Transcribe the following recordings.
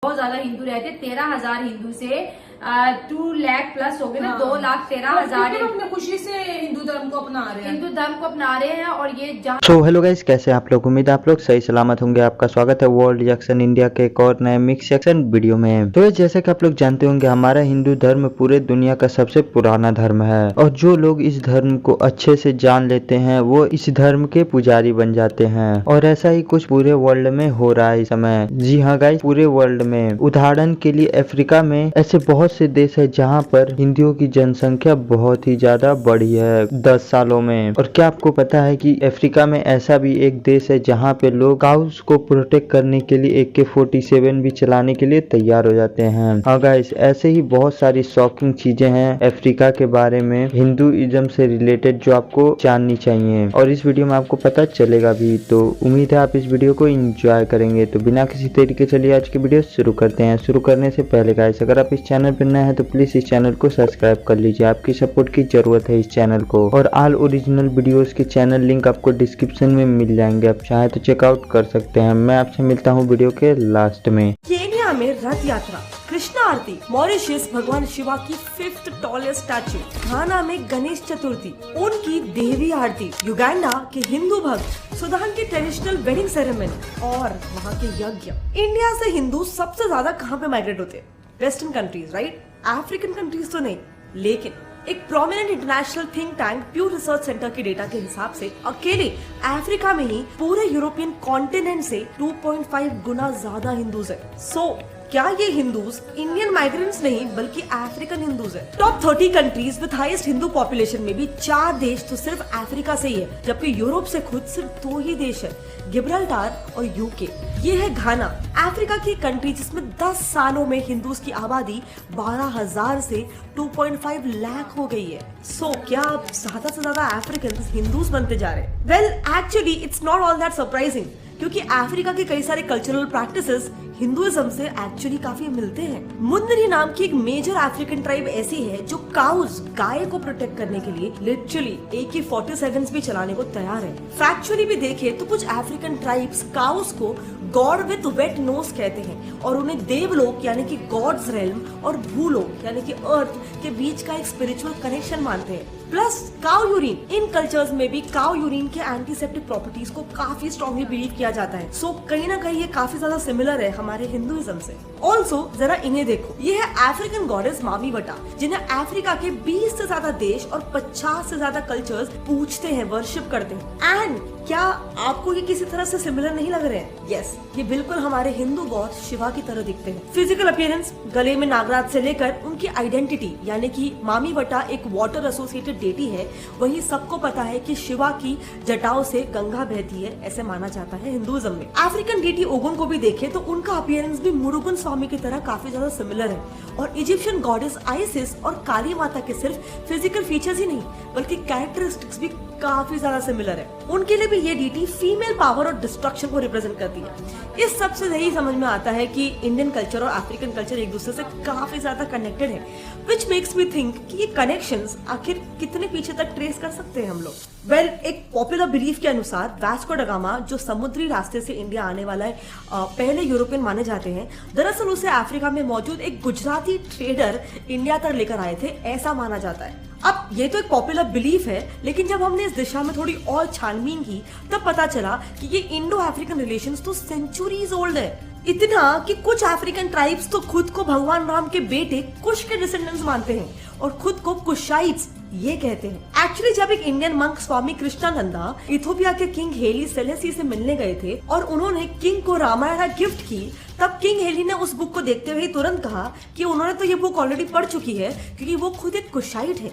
बहुत ज्यादा हिंदू रहते, 13,000 हिंदू से 2 लाख प्लस हो गए ना, 2,13,000 अपने खुशी से हिंदू धर्म को अपना रहे हैं और ये सो हेलो गाइस, कैसे हैं आप लोग। उम्मीद है आप लोग सही सलामत होंगे। आपका स्वागत है वर्ल्ड रिएक्शन इंडिया के एक और नए मिक्स सेक्शन वीडियो में। तो जैसे कि आप लोग जानते होंगे, हमारा हिंदू धर्म पूरे दुनिया का सबसे पुराना धर्म है और जो लोग इस धर्म को अच्छे से जान लेते हैं वो इस धर्म के पुजारी बन जाते हैं। और ऐसा ही कुछ पूरे वर्ल्ड में हो रहा है इस समय। जी हाँ गाइस, पूरे वर्ल्ड में। उदाहरण के लिए अफ्रीका में ऐसे बहुत से देश है जहाँ पर हिंदुओं की जनसंख्या बहुत ही ज्यादा बढ़ी है 10 सालों में। और क्या आपको पता है कि अफ्रीका में ऐसा भी एक देश है जहाँ पे लोग काउस को प्रोटेक्ट करने के लिए AK-47 भी चलाने के लिए तैयार हो जाते हैं। हाँ गाइस, ऐसे ही बहुत सारी शॉकिंग चीजें हैं अफ्रीका के बारे में, हिंदुइज्म से रिलेटेड, जो आपको जाननी चाहिए और इस वीडियो में आपको पता चलेगा भी। तो उम्मीद है आप इस वीडियो को एंजॉय करेंगे। तो बिना किसी तरीके चलिए आज की वीडियो शुरू करते हैं। शुरू करने से पहले गाइस, अगर आप इस चैनल पर नए हैं तो प्लीज इस चैनल को सब्सक्राइब कर लीजिए। आपकी सपोर्ट की जरूरत है इस चैनल को। और ऑल ओरिजिनल वीडियोस के चैनल लिंक आपको डिस्क्रिप्शन में मिल जाएंगे, आप चाहे तो चेकआउट कर सकते हैं। मैं आपसे मिलता हूँ वीडियो के लास्ट में। केन्या में रथ यात्रा, कृष्णा आरती, मॉरिशस भगवान शिवा की 5th टॉलेस्ट स्टैचू, घाना में गणेश चतुर्थी, उनकी देवी आरती, युगांडा के हिंदू भक्त, सूडान की ट्रेडिशनल वेडिंग सेरेमनी और वहाँ के यज्ञ। इंडिया से हिंदू सबसे ज्यादा कहाँ पे माइग्रेट होते हैं? Western countries, right? African countries तो नहीं। लेकिन एक prominent international think tank प्यू research centre के डेटा के हिसाब से अकेले अफ्रीका में ही पूरे यूरोपियन कॉन्टिनेंट से 2.5 गुना ज्यादा हिंदूज है। क्या ये हिंदूज इंडियन माइग्रेंट्स नहीं बल्कि अफ्रीकन हिंदूज है? Top 30 countries with highest Hindu population में भी 4 देश तो सिर्फ अफ्रीका से ही है, जबकि यूरोप से खुद सिर्फ 2 ही देश है, गिब्राल्टार और यूके। ये है घाना, अफ्रीका की कंट्री जिसमें 10 सालों में हिंदूज की आबादी 12,000 से 2.5 लाख हो गई है। क्या अब ज्यादा से ज्यादा अफ्रीकन हिंदूज बनते जा रहे हैं? Well actually it's not all that surprising, क्योंकि अफ्रीका के कई सारे कल्चरल प्रैक्टिसेस हिंदुइज्म से एक्चुअली काफी मिलते हैं। मुंदरी नाम की एक मेजर अफ्रीकन ट्राइब ऐसी है जो काउज, गाय को प्रोटेक्ट करने के लिए लिटरली AK-47 भी चलाने को तैयार है। फैक्चुअली भी देखे तो कुछ अफ्रीकन ट्राइब्स काउज को गॉड विद वेट नोज कहते हैं और उन्हें देवलोक यानी कि गॉड्स रेल्म और भूलोक यानी कि अर्थ के बीच का एक स्पिरिचुअल कनेक्शन मानते हैं। प्लस काउ यूरिन, इन कल्चर्स में भी काउ यूरिन के एंटीसेप्टिक प्रॉपर्टीज को काफी स्ट्रॉन्गली बिलीव किया जाता है। कहीं ना कहीं ये काफी ज्यादा सिमिलर है हमारे हिंदुइज्म से। ऑल्सो जरा इन्हें देखो, ये है अफ्रीकन गॉडेस मामी वटा, जिन्हें अफ्रीका के 20 से ज्यादा देश और 50 से ज्यादा कल्चर्स पूजते हैं, वर्शिप करते हैं। एंड क्या आपको ये किसी तरह से सिमिलर नहीं लग रहे हैं? यस, ये बिल्कुल हमारे हिंदू गॉड शिवा की तरह दिखते हैं। फिजिकल अपीयरेंस, गले में नागराज से लेकर उनकी आइडेंटिटी, यानी कि मामी वटा एक वाटर एसोसिएटेड डेटी है। वहीं सबको पता है कि शिवा की जटाओं से गंगा बहती है, ऐसे माना जाता है हिंदुइज्म में। अफ्रीकन डेटी ओगुन को भी देखे तो उनका अपीयरेंस भी मुरुगन स्वामी की तरह काफी ज्यादा सिमिलर है। और इजिप्शियन गॉडेस आइसिस और काली माता के सिर्फ फिजिकल फीचर्स ही नहीं बल्कि कैरेक्टरिस्टिक्स भी काफी ज्यादा सिमिलर है। उनके लिए भी ये डीटी फीमेल पावर और डिस्ट्रक्शन को रिप्रेजेंट करती है। इस सबसे यही समझ में आता है कि इंडियन कल्चर और अफ्रीकन कल्चर एक दूसरे से काफी ज्यादा कनेक्टेड है, विच मेक्स मी थिंक कि ये कनेक्शंस आखिर कितने पीछे तक ट्रेस कर सकते हैं हम लोग। वेल, एक पॉपुलर बिलीफ के अनुसार वास्को ड गामा, जो समुद्री रास्ते से इंडिया आने वाला है पहले यूरोपियन माने जाते हैं, दरअसल उसे अफ्रीका में मौजूद एक गुजराती ट्रेडर इंडिया तक लेकर आए थे, ऐसा माना जाता है। अब ये तो एक पॉपुलर बिलीफ है, लेकिन जब हमने इस दिशा में थोड़ी और छानबीन की तब पता चला कि ये इंडो अफ्रीकन रिलेशंस तो सेंचुरीज ओल्ड है। इतना कि कुछ अफ्रीकन ट्राइब्स तो खुद को भगवान राम के बेटे कुश के डिसेंडेंट्स मानते हैं और खुद को कुशाइट्स ये कहते हैं। एक्चुअली जब एक इंडियन मंक स्वामी कृष्णानंदा इथोपिया के किंग हेली सेलेसी से मिलने गए थे और उन्होंने किंग को रामायण गिफ्ट की, तब किंग हेली ने उस बुक को देखते हुए तुरंत कहा कि उन्होंने तो ये बुक ऑलरेडी पढ़ चुकी है क्योंकि वो खुद एक कुशाइट है।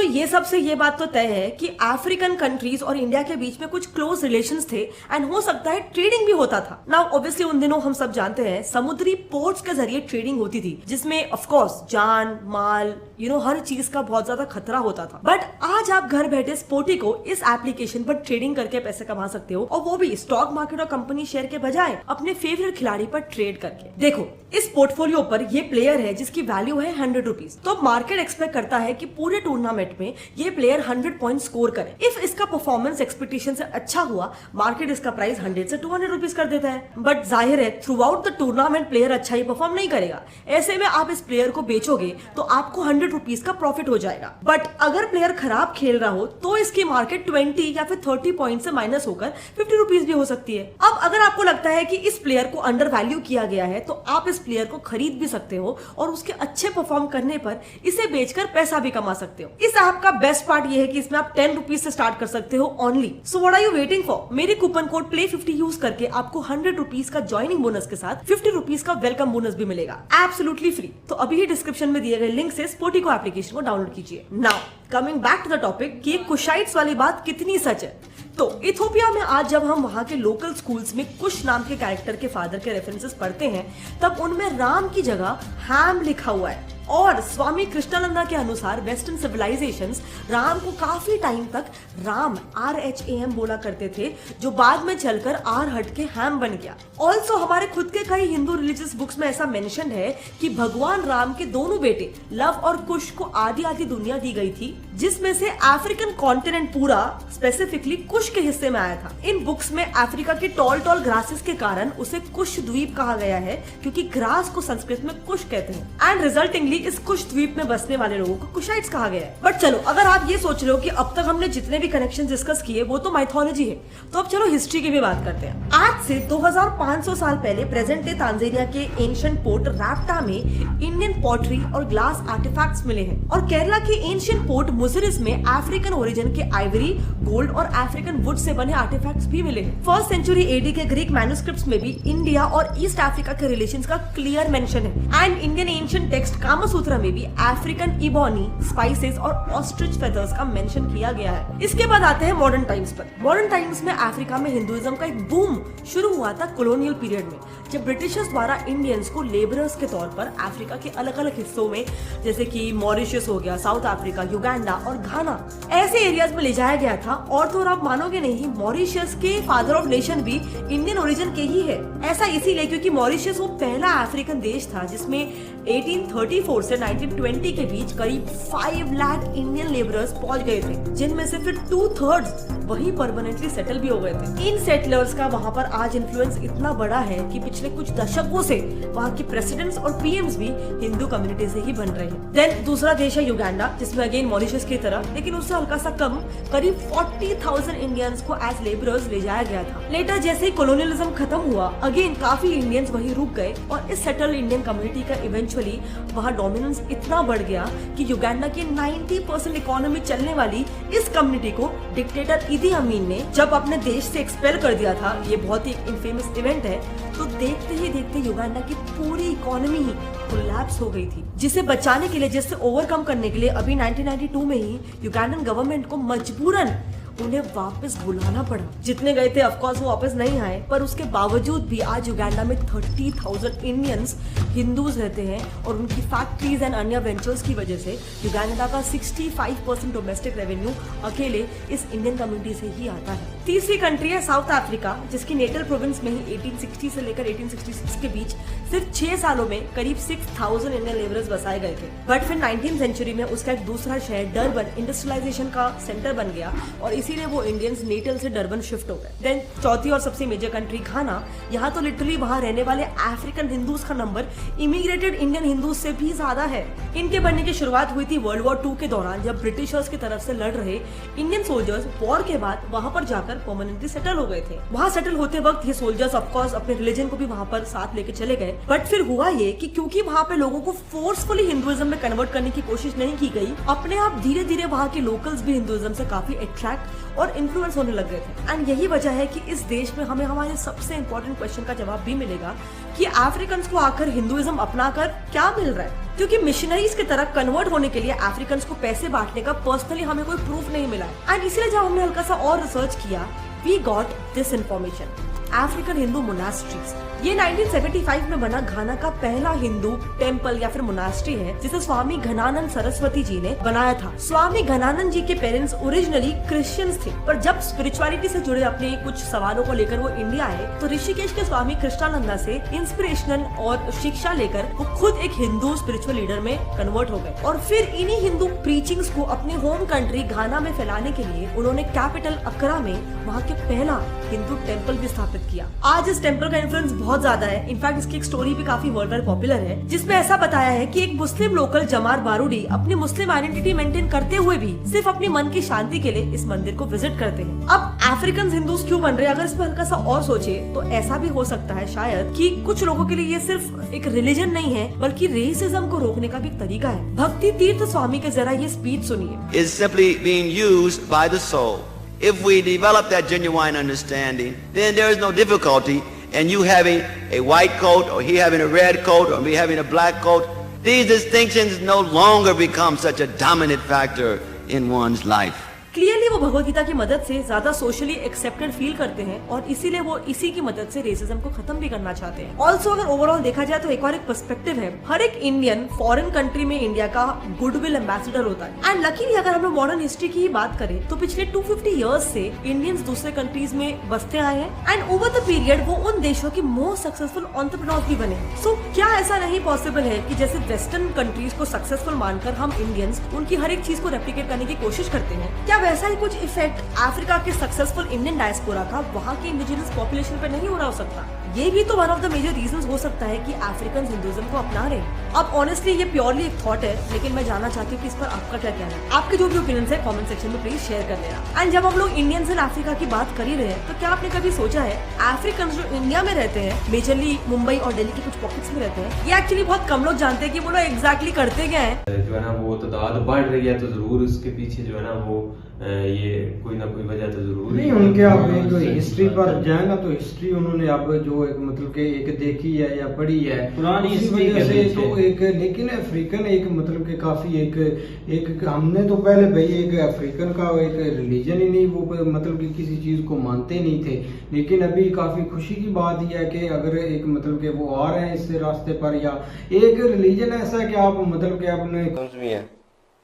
ये सबसे ये बात तो तय है कि अफ्रीकन कंट्रीज और इंडिया के बीच में कुछ क्लोज रिलेशंस थे एंड हो सकता है ट्रेडिंग भी होता था। नाउ ऑब्वियसली उन दिनों हम सब जानते हैं समुद्री पोर्ट्स के जरिए ट्रेडिंग होती थी, जिसमें ऑफ कोर्स जान माल हर चीज का बहुत ज्यादा खतरा होता था। बट आज आप घर बैठे स्पोर्टी को इस एप्लीकेशन पर ट्रेडिंग करके पैसे कमा सकते हो, और वो भी स्टॉक मार्केट और कंपनी शेयर के बजाय अपने फेवरेट खिलाड़ी पर ट्रेड करके। देखो, इस पोर्टफोलियो पर ये प्लेयर है जिसकी वैल्यू है 100 रुपीज। तो मार्केट एक्सपेक्ट करता है कि पूरे टूर्नामेंट में ये प्लेयर 100 पॉइंट स्कोर करे। इफ इसका परफॉर्मेंस एक्सपेक्टेशन से अच्छा हुआ, मार्केट इसका प्राइस 100 से 200 रुपीज कर देता है। बट जाहिर है through out the tournament player अच्छा ही परफॉर्म नहीं करेगा। ऐसे में आप इस प्लेयर को बेचोगे तो आपको 100 रुपीज का प्रॉफिट हो जाएगा। बट अगर प्लेयर खराब खेल रहा हो तो इसकी मार्केट 20 या फिर 30 पॉइंट से माइनस होकर 50 रुपीज भी हो सकती है। अब अगर आपको लगता है कि इस प्लेयर को अंडर वैल्यू किया गया है तो आप इस प्लेयर को खरीद भी सकते हो और उसके अच्छे परफॉर्म करने पर इसे बेचकर पैसा भी कमा सकते हो। इस ऐप का बेस्ट पार्ट ये है कि इसमें आप 10 रुपीज से स्टार्ट कर सकते हो only. So what are you waiting for? मेरे कूपन कोड play50 यूज करके आपको 100 रुपीज का ज्वाइनिंग बोनस के साथ 50 रुपीज का वेलकम बोनस भी मिलेगा, एब्सोल्युटली फ्री। तो अभी ही डिस्क्रिप्शन में दिए गए लिंक से स्पोर्टिको एप्लीकेशन को डाउनलोड कीजिए। Now coming back to the topic कि कुशाइट्स वाली बात कितनी सच है। तो इथोपिया में आज जब हम वहां के लोकल स्कूल्स में कुश नाम के कैरेक्टर के फादर के रेफरेंसेस पढ़ते हैं तब उनमें राम की जगह हैम लिखा हुआ है। और स्वामी कृष्णानंदा के अनुसार वेस्टर्न सिविलाइजेशंस राम को काफी टाइम तक राम RHAM बोला करते थे, जो बाद में चलकर R हट के हैम बन गया। ऑल्सो हमारे खुद के कई हिंदू रिलीजियस बुक्स में ऐसा मेंशन है कि भगवान राम के दोनों बेटे लव और कुश को आधी आधी दुनिया दी गई थी, जिसमें से अफ्रीकन कॉन्टिनेंट पूरा स्पेसिफिकली कुश के हिस्से में आया था। इन बुक्स में अफ्रीका के टॉल टॉल ग्रासेस के कारण उसे कुश द्वीप कहा गया है, क्योंकि ग्रास को संस्कृत में कुश कहते हैं। एंड रिजल्टिंगली इस कुश द्वीप में बसने वाले लोगों को कुशाइट्स कहा गया है। बट चलो, अगर आप ये सोच रहे हो कि अब तक हमने जितने भी कनेक्शन डिस्कस किए वो तो माइथोलॉजी है, तो अब चलो हिस्ट्री की भी बात करते हैं। आज से 2500 साल पहले प्रेजेंट डे तांजानिया के एंशिएंट पोर्ट राप्टा में इंडियन पॉटरी और ग्लास आर्टिफैक्ट्स मिले हैं। और केरला के एंशिएंट पोर्ट मुजिरिस में अफ्रीकन ओरिजिन के आइवरी, गोल्ड और अफ्रीकन वुड से बने आर्टिफैक्ट्स भी मिले हैं। 1st सेंचुरी AD के ग्रीक मैन्युस्क्रिप्ट्स में भी इंडिया और ईस्ट अफ्रीका के रिलेशंस का क्लियर मेंशन है। And Indian ancient text Kamasutra में भी अफ्रीकन इबोनी, स्पाइसेस और ऑस्ट्रिच फेदर्स का मेंशन किया गया है। इसके बाद आते हैं मॉडर्न टाइम्स पर। मॉडर्न टाइम्स में अफ्रीका में हिंदुइज्म का एक बूम शुरू हुआ था कॉलोनियल पीरियड में, जब ब्रिटिशर्स द्वारा इंडियंस को लेबरर्स के तौर पर अफ्रीका के अलग अलग हिस्सों में, जैसे कि मॉरिशस हो गया, साउथ अफ्रीका, युगांडा और घाना, ऐसे एरियाज में ले जाया गया था। और तो आप मानोगे नहीं, मॉरिशस के फादर ऑफ नेशन भी इंडियन ओरिजिन के ही है। ऐसा इसीलिए क्योंकि मॉरिशस वो पहला अफ्रीकन देश था जिसमें 1834 से 1920 के बीच करीब 5 लाख इंडियन लेबरर्स पहुंच गए थे, जिनमें से फिर 2/3 वहीं परमानेंटली सेटल भी हो गए थे। इन सेटलर्स का वहां पर आज इन्फ्लुएंस इतना बड़ा है कि पिछले कुछ दशकों से वहां के प्रेसिडेंट्स और PMs भी हिंदू कम्युनिटी से ही बन रहे हैं। देन दूसरा देश है युगांडा, जिसमें अगेन मॉरिशस की तरह लेकिन उससे हल्का सा कम, करीब 40,000 इंडियंस को एज लेबरर्स ले जाया गया था। लेटर जैसे ही कॉलोनियलिज्म खत्म हुआ, अगेन काफी इंडियंस वहीं रुक गए और इस सेटल इंडियन कम्युनिटी का इवेंचुअली वहां डोमिनेंस इतना बढ़ गया कि युगांडा की 90% इकोनॉमी चलने वाली इस कम्युनिटी को डिक्टेटर इदी अमीन ने जब अपने देश से एक्सपेल कर दिया था। ये बहुत ही इनफेमस इवेंट है। तो देखते ही देखते युगांडा की पूरी इकोनॉमी ही कोलैप्स हो गई थी, जिसे बचाने के लिए, जिससे ओवरकम करने के लिए अभी 1992 में ही युगांडन गवर्नमेंट को मजबूरन उन्हें वापस बुलाना पड़ा। जितने गए थे ऑफकोर्स वो वापस नहीं आए, पर उसके बावजूद भी आज युगांडा में 30,000 इंडियंस हिंदूज रहते हैं और उनकी फैक्ट्रीज एंड अन्य वेंचर्स की वजह से युगांडा का 65% डोमेस्टिक रेवेन्यू अकेले इस इंडियन कम्युनिटी से ही आता है। तीसरी कंट्री है साउथ अफ्रीका, जिसकी नेटल प्रोविंस में ही 1860 से लेकर 1866 के बीच सिर्फ 6 सालों में करीब 6,000 इंडियन लेबरर्स बसाए गए थे। बट फिर 19th सेंचुरी में उसका एक दूसरा शहर डरबन इंडस्ट्रियलाइजेशन का सेंटर बन गया और इसीलिए वो इंडियंस नेटल से डरबन शिफ्ट हो गए। देन चौथी और सबसे मेजर कंट्री घाना। यहाँ तो लिटरली वहाँ रहने वाले अफ्रीकन हिंदूज का नंबर इमिग्रेटेड इंडियन हिंदूज से भी ज्यादा है। इनके बनने की शुरुआत हुई थी वर्ल्ड वॉर 2 के दौरान, जब ब्रिटिशर्स की तरफ से लड़ रहे इंडियन सोल्जर्स वॉर के बाद वहाँ पर जाकर परमानेंटली सेटल हो गए थे। वहाँ सेटल होते वक्त ये सोल्जर्स ऑफकोर्स अपने रिलीजन को भी वहाँ पर साथ लेके चले गए। बट फिर हुआ ये कि क्योंकि वहाँ पे लोगों को फोर्सफुली हिंदुइज्म में कन्वर्ट करने की कोशिश नहीं की गई, अपने आप धीरे धीरे वहाँ के लोकल्स भी हिंदुइज्म से काफी अट्रैक्ट और इन्फ्लुएंस होने लग गए थे। एंड यही वजह है कि इस देश में हमें हमारे सबसे इंपॉर्टेंट क्वेश्चन का जवाब भी मिलेगा कि अफ्रीकन्स को आकर हिंदुइज्म अपनाकर क्या मिल रहा है, क्योंकि मिशनरीज की तरह कन्वर्ट होने के लिए अफ्रीकन्स को पैसे बांटने का पर्सनली हमें कोई प्रूफ नहीं मिला। एंड इसलिए जब हमने हल्का सा और रिसर्च किया, we got this information African Hindu monasteries. ये 1975 में बना घाना का पहला हिंदू टेम्पल या फिर मोनास्ट्री है, जिसे स्वामी घनानंद सरस्वती जी ने बनाया था। स्वामी घनानंद जी के पेरेंट्स ओरिजिनली क्रिश्चियंस थे, पर जब स्पिरिचुअलिटी से जुड़े अपने कुछ सवालों को लेकर वो इंडिया आए तो ऋषिकेश के स्वामी कृष्णानंदा से इंस्पिरेशनल और शिक्षा लेकर वो खुद एक हिंदू स्पिरिचुअल लीडर में कन्वर्ट हो गए और फिर इन्हीं हिंदू प्रीचिंग्स को अपने होम कंट्री घाना में फैलाने के लिए उन्होंने कैपिटल अक्रा में वहाँ के पहला हिंदू टेम्पल भी स्थापित किया। आज इस टेम्पल का इन्फ्लुएंस बहुत ज्यादा है। इनफैक्ट इसकी एक स्टोरी भी काफी वर्ल्ड वाइड पॉपुलर है, जिसमें ऐसा बताया है कि एक मुस्लिम लोकल जमार बारूडी अपनी मुस्लिम आइडेंटिटी मेंटेन करते हुए भी सिर्फ अपने मन की शांति के लिए इस मंदिर को विजिट करते हैं। अब अफ्रीकन हिंदूज क्यों बन रहे हैं, अगर इसमें हल्का सा और सोचे तो ऐसा भी हो सकता है शायद कि कुछ लोगों के लिए ये सिर्फ एक रिलीजन नहीं है, बल्कि रेसिज्म को रोकने का भी एक तरीका है। भक्ति तीर्थ स्वामी के जरा ये स्पीच सुनिए। Is simply being used by the soul. If we develop that genuine understanding, then there is no difficulty in you having a white coat or he having a red coat or me having a black coat. These distinctions no longer become such a dominant factor in one's life. Clearly वो भगवत गीता की मदद से ज्यादा socially accepted feel करते हैं और इसीलिए वो इसी की मदद से रेसिज्म को खत्म भी करना चाहते हैं। ऑल्सो अगर ओवरऑल देखा जाए तो एक और एक पर्सपेक्टिव है, हर एक इंडियन फॉरेन कंट्री में इंडिया का गुडविल एम्बेसडर होता है। एंड लकीली अगर हम लोग मॉडर्न हिस्ट्री की ही बात करें तो पिछले 250 इयर्स से इंडियंस दूसरे कंट्रीज में बसते आए हैं एंड ओवर द पीरियड वो उन देशों की मोस्ट सक्सेसफुल एंटरप्रेन्योर्स भी बने। सो क्या ऐसा नहीं पॉसिबल है कि जैसे वेस्टर्न कंट्रीज को सक्सेसफुल मानकर हम इंडियंस उनकी हर एक चीज को रेप्लिकेट करने की कोशिश करते हैं? क्या वैसा ही कुछ इफेक्ट अफ्रीका के सक्सेसफुल इंडियन डायस्पोरा का वहाँ के इंडिजिनस पॉपुलेशन पे नहीं हो रहा हो सकता? ये भी तो one of the major reasons हो सकता है कि अफ्रीकन हिंदुइज्म को अपना रहे हैं। अब ऑनेस्टली ये प्योरली एक थॉट है, लेकिन मैं जानना चाहती हूँ कि इस पर आपका क्या कहना है। आपके जो भी ओपिनियन है कमेंट सेक्शन में प्लीज शेयर कर लेना। एंड जब हम लोग इंडियंस इन अफ्रीका की बात कर ही रहे हैं तो क्या आपने कभी सोचा है अफ्रीकन जो इंडिया में रहते हैं, मेजरली मुंबई और दिल्ली के कुछ पॉकेट्स में रहते हैं, ये एक्चुअली बहुत कम लोग जानते हैं कि वो लोग एग्जैक्टली करते क्या है। जो है ना वो तादाद बढ़ रही है तो जरूर उसके पीछे जो है ना वो ये कोई ना कोई वजह तो जरूर नहीं। उनके आप एक हिस्ट्री पर जाए ना तो हिस्ट्री उन्होंने अब जो एक मतलब के एक देखी है या पढ़ी है पुरानी हिस्ट्री से तो एक, लेकिन अफ्रीकन एक मतलब के काफी एक हमने तो पहले भाई एक अफ्रीकन का एक रिलीजन ही नहीं, वो मतलब कि किसी चीज को मानते नहीं थे, लेकिन अभी काफी खुशी की बात यह है कि अगर एक मतलब के वो आ रहे हैं इस रास्ते पर, या एक रिलीजन ऐसा है कि आप मतलब के अपने है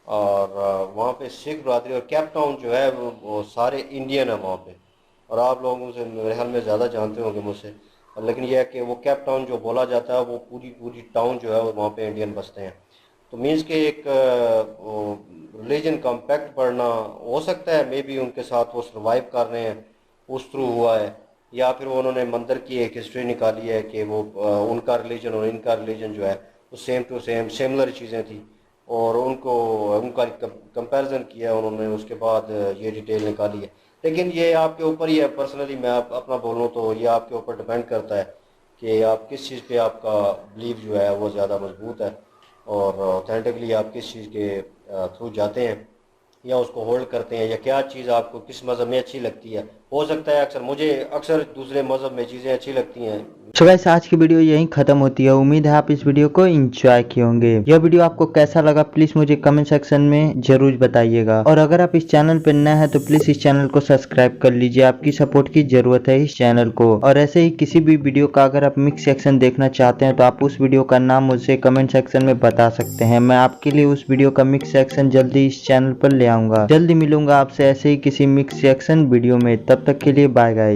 और वहाँ पे सिख बरादरी और कैप टाउन जो है वो सारे इंडियन है वहाँ पे, और आप लोगों से मेरे ख्याल में ज़्यादा जानते होंगे मुझसे, लेकिन यह है कि वो कैप टाउन जो बोला जाता है वो पूरी टाउन जो है वो वहाँ पे इंडियन बसते हैं। तो मीन्स के एक रिलीजन का इम्पैक्ट पड़ना हो सकता है, मे बी उनके साथ वो सर्वाइव कर रहे हैं उस थ्रू हुआ है, या फिर उन्होंने मंदिर की एक हिस्ट्री निकाली है कि वो उनका रिलीजन और इनका रिलीजन जो है वो सेम टू सेम सिमिलर चीज़ें थी और उनका कंपैरिजन किया उन्होंने, उसके बाद ये डिटेल निकाली है। लेकिन ये आपके ऊपर ही है, पर्सनली मैं अपना बोलूँ तो ये आपके ऊपर डिपेंड करता है कि आप किस चीज़ पे आपका बिलीव जो है वो ज़्यादा मजबूत है और ऑथेंटिकली आप किस चीज़ के थ्रू जाते हैं या उसको होल्ड करते हैं, या क्या चीज़ आपको किस मज़हब में अच्छी लगती है। हो सकता है मुझे अक्सर दूसरे मज़हब में चीज़ें अच्छी लगती हैं। सो गाइस आज की वीडियो यहीं खत्म होती है। उम्मीद है आप इस वीडियो को एंजॉय किए होंगे। यह वीडियो आपको कैसा लगा प्लीज मुझे कमेंट सेक्शन में जरूर बताइएगा, और अगर आप इस चैनल पर नए हैं तो प्लीज इस चैनल को सब्सक्राइब कर लीजिए। आपकी सपोर्ट की जरूरत है इस चैनल को। और ऐसे ही किसी भी वीडियो का अगर आप मिक्स सेक्शन देखना चाहते हैं तो आप उस वीडियो का नाम मुझसे कमेंट सेक्शन में बता सकते हैं। मैं आपके लिए उस वीडियो का मिक्स सेक्शन जल्दी इस चैनल पर ले आऊंगा। जल्दी मिलूंगा आपसे ऐसे ही किसी मिक्स सेक्शन वीडियो में। तब तक के लिए बाय गाइस।